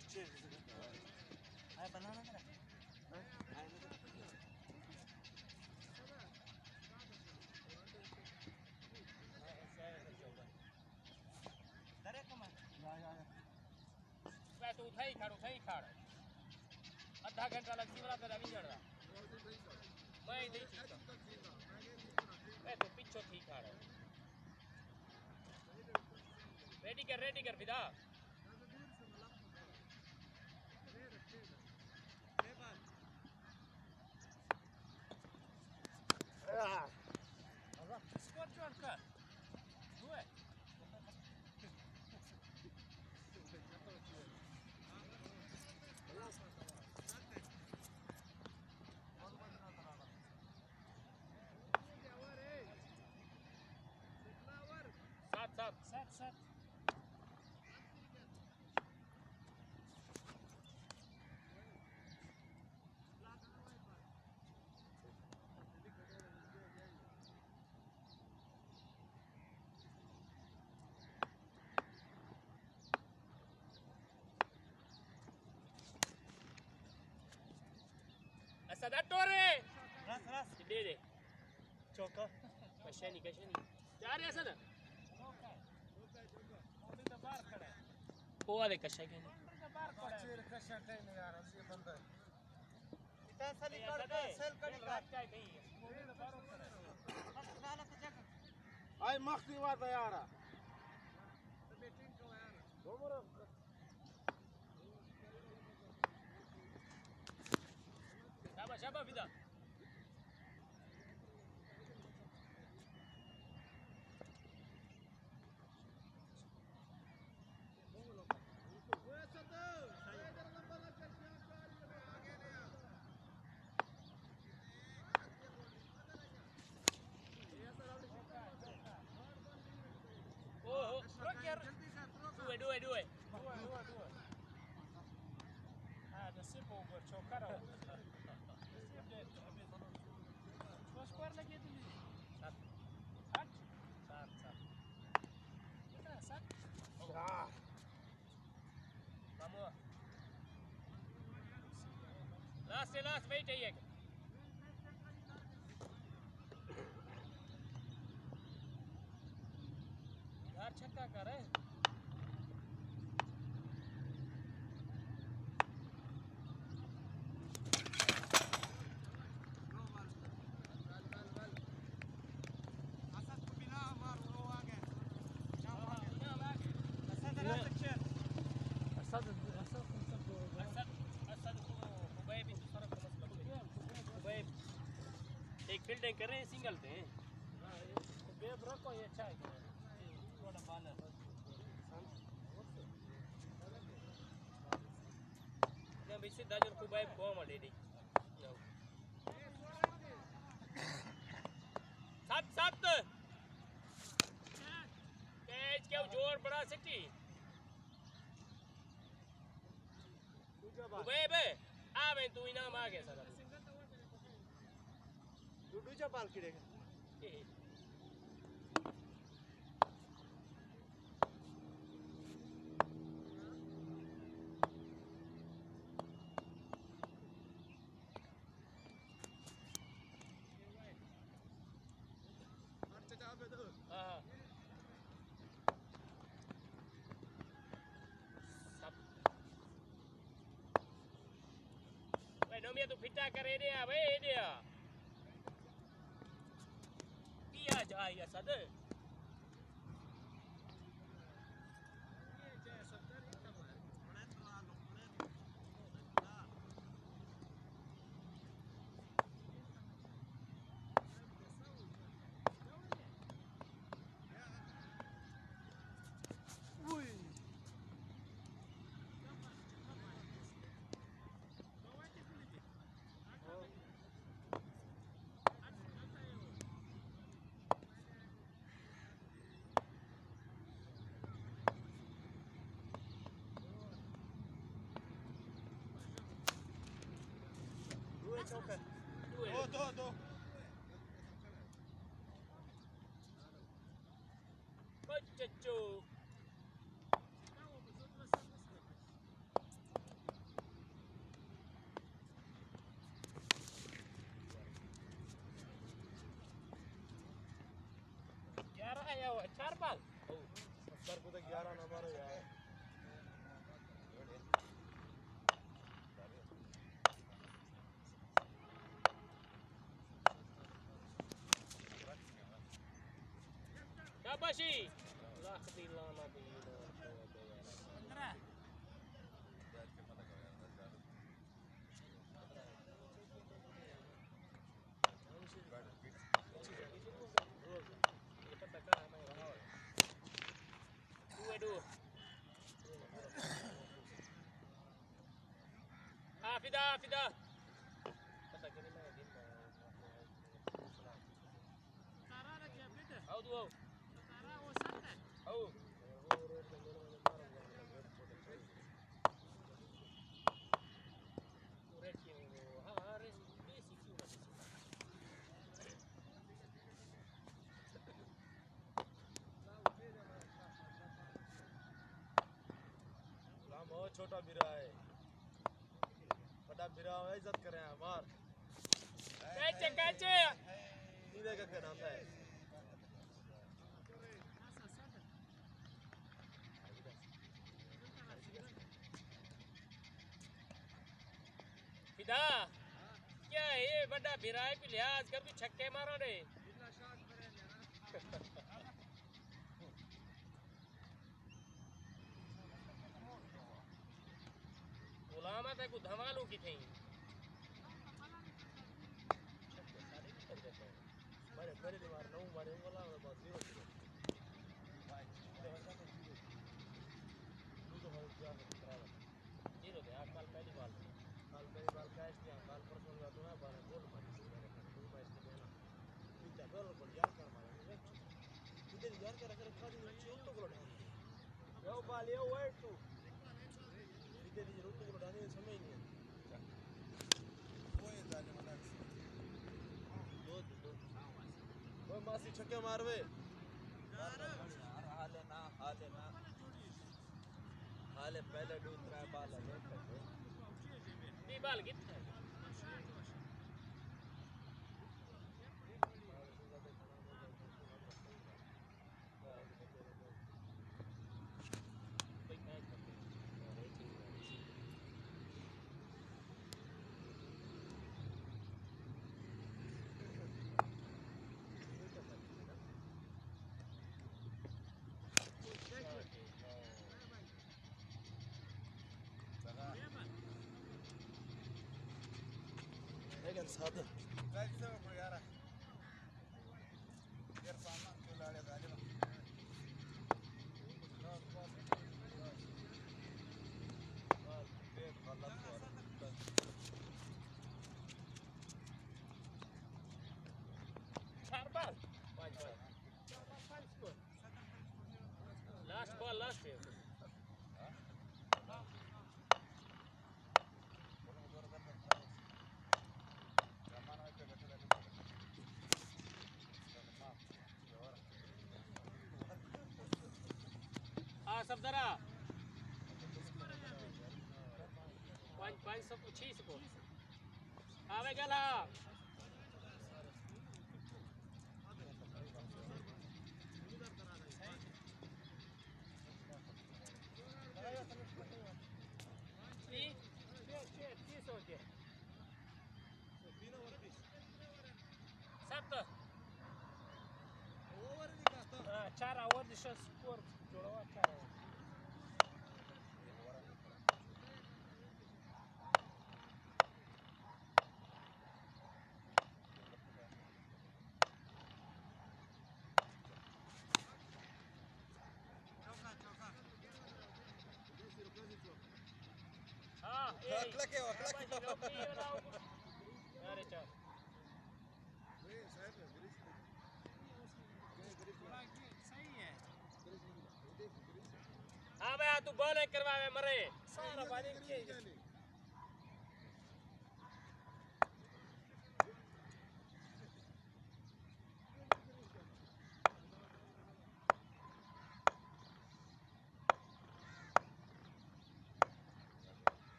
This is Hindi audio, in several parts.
आया बनाना करा दरे कमा या वे तू उठाई खाड़ आधा घंटा लग सी वाला तेरा नहीं जड़ रहा मैं नहीं ठीक वे तो पीछे ठीक खाड़ रेडी कर विदा स्कोर जोड़ कर हुए सात Asada Torre ras dede choka kashani जा रहे असद ओली तो बाहर खड़ा है वो वाले कशा के बाहर खड़ा है चेर कशा के नहीं यार ये बंदा इतना सली कर दे सेल कर क्या नहीं है ओली तो बाहर खड़ा है बस डाला तो जगह आई मख्ती बात है यार तो बैटिंग को यार दोमरो शाबाश विदा Due. Da simple over chokara. Só square lagi tu ni. Sat. Kita sat. Ah. Kamu. Last wait चाहिए. यार छक्का कर रहे. एक फील्डिंग कर रहे हैं सिंगल पे बेब रखो ये अच्छा है थोड़ा बालर ना बिसे दाजन को बाय बॉम आ डेडी सात कैच क्या जोर बड़ा सिटी बेब आवे तू इनाम आ गया सारा डूडूचा पाल किडेगा Nomia tu pita करे dia भाई dia dia jaya sada Okay. Do. Muchacho. आया हुआ 4 बाल 70 को तो 11 नंबर है यार शाबाशी लाख दी लाना दी 15 Fida Fida pata kene na din tara ra kya beta au du au tara wo sanda au रे क्यों हां रे देसी क्यों ना राम बहुत छोटा बिरा है बड़ा बिरा है इज्जत करें हमार कैचे नीले का क्या नाम है फिदा क्या ये बड़ा बिराई पे लिहाज कर तू छक्के मारो रे गुलामा तक धमालू की थी मारे पहले बार नौ मारे वाला बहुत जीरो जीरो जीरो थे कल पहली बाल कैश दिया काल परसों का तो ना बारह गोल मारी दो मैच में देना इतना डॉलर पर यार कर मारे इधर यार कर अगर खा दी चोट तो गोल डाल यो बाल यो वेट तू इधर ये रोट तो गोल डालने समय नहीं है वो ये जाने वाला दो वो मासी छक्के मारवे हाले पहले दूसरा बाल है दी बाल कितना लेकिन साधन कैसे हो यार यार सामान क्यों लाड़े गाली में पेट गलत हो चार बाल पांच बाल लास्ट बॉल लास्ट है सब दरा पाँच सब पूछी इसको आवे गला चार आवर दिशा स्कोर जोड़वा 4 आवर अरे चल हाँ भाई तू बॉल करवावे मरे सारा पानी के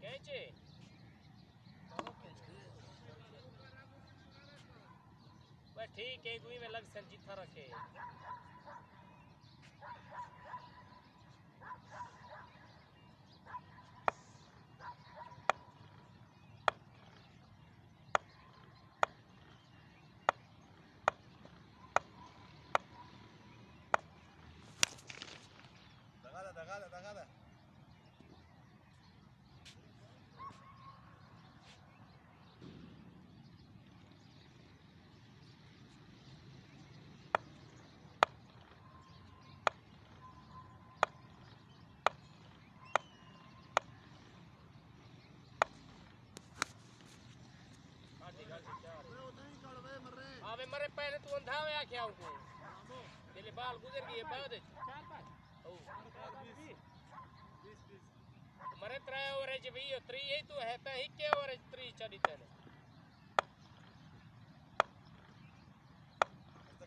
कैचे ठीक है गुई में लग सर जिथा रखे दगा आवे मरे पहले तू अंधा में आके आऊं को तेरे बाल गुजर गए बाद ओ मरे त्राय और जे भी 3 ही तू है ता ही के और 3 चली तने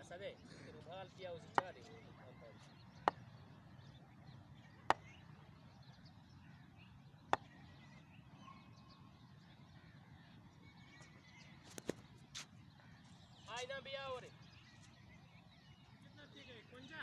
असदे रुमाल किया उसी चारे आईना भी और कितना ठीक है कुंजा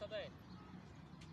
सदे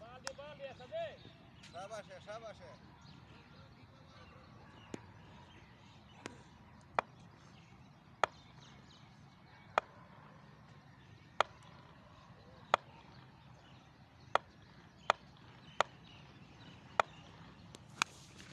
बाल दे सदे शाबाश है शाबाश है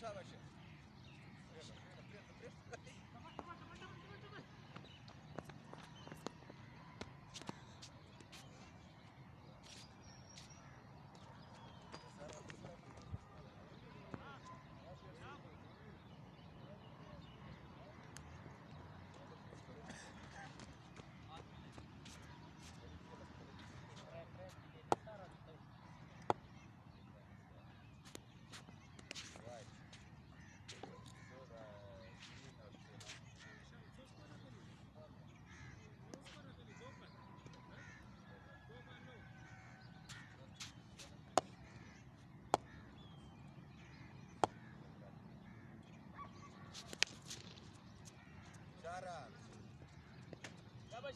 शाबाश है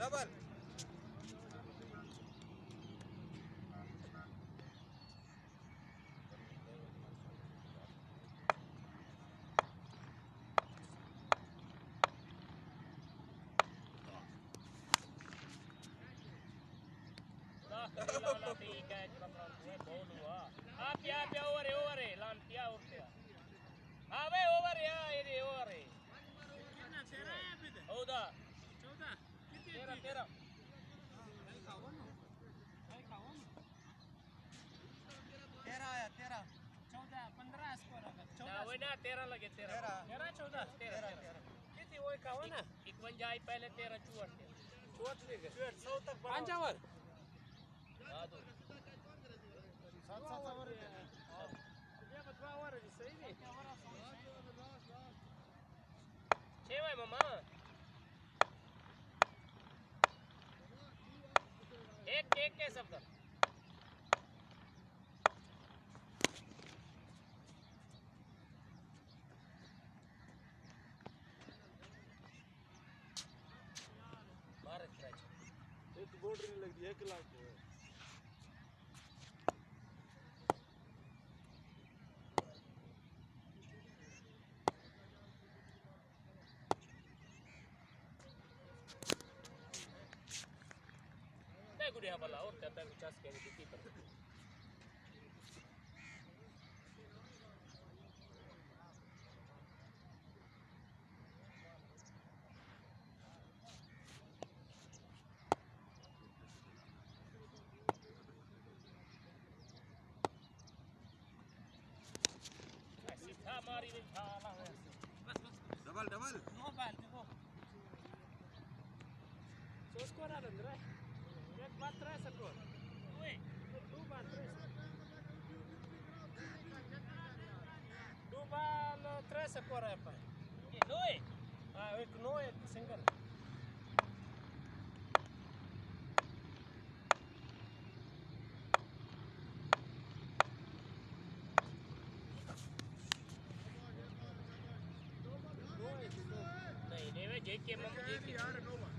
डबल लाना ठीक है जरा तुम्हें बोल हुआ आप पे ओवर है लान क्या उठते हां वे ओवर है ये ओवर है कितना 13 है अभी तक 14 कितने 13 13 आया 13 14 15 स्कोर होगा ना वो ना 13 लगे 13 13 14 कितनी वो का हो ना 51 आई पहले 13 चुवट चोट ले गए 100 तक 5 ओवर हां दो 7 ओवर ये बदवा ओवर है सही नहीं 6 है मामा एक के सब कर भारत राज्य एक बॉर्डर नहीं लग 1 लाख गुड़िया वाला और क्या 50 के की पर सीधा मारी नहीं थाला है डबल डबल नो बाल देखो सो स्कोर आ रहा है एक बार 3 स्कोर ओए 2 बार 3 स्कोर है पर ये नो है हां एक नो एक सिंगल नहीं नहीं वे जेके मम जेके यार नो बाल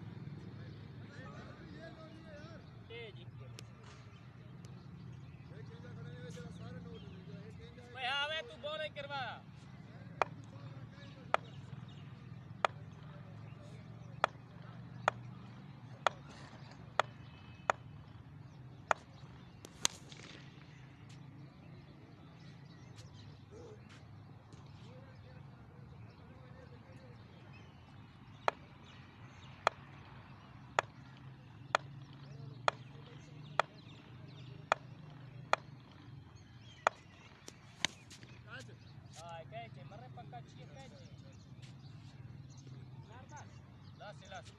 ए जेके भाई आवे तू बोल करवा हां काय ते मरे पक्का चाहिए काय लास्ट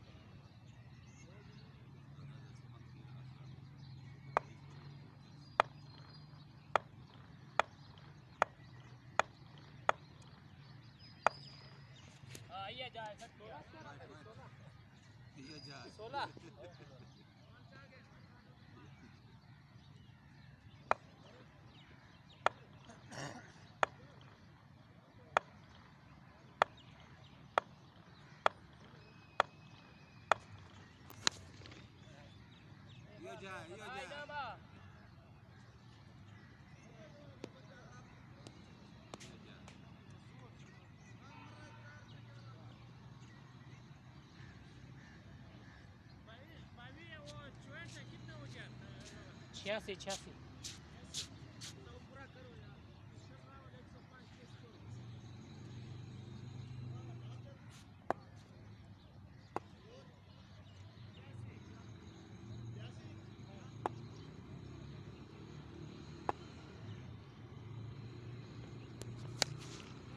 हां ये जाए सकते ये जा 16 ये जा आई ना बा भाई वो 64 कितना हो गया 86 तो पूरा करो यार 105 के स्कोर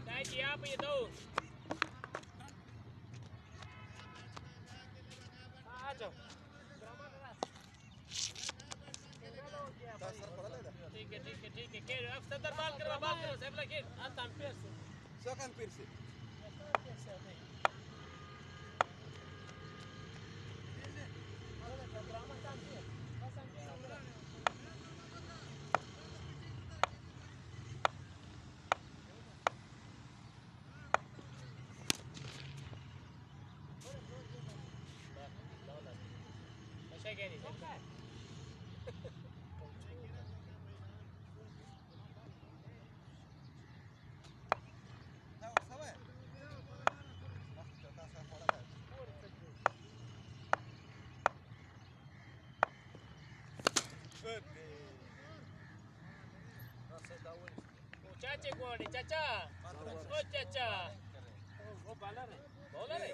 काय जी आप ये दो आ जाओ 10 पड़ा लेदा ठीक है के अब सदर बाल करो सब लगे आता पेस सकान फिर से अच्छा क्या नहीं ना समय छोटा सा पड़ा था चाचे कौन है चाचा ओ चाचा वो बॉलर है बॉलर है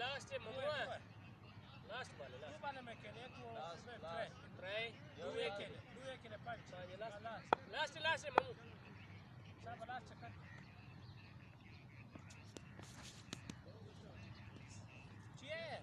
लास्ट ममुआ लास्ट वाले तू बाले में खेले तू ट्राई दुए खेले पांच लास्ट ममू सब लास्ट चक्कर चेयर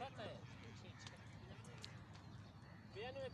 सत है 92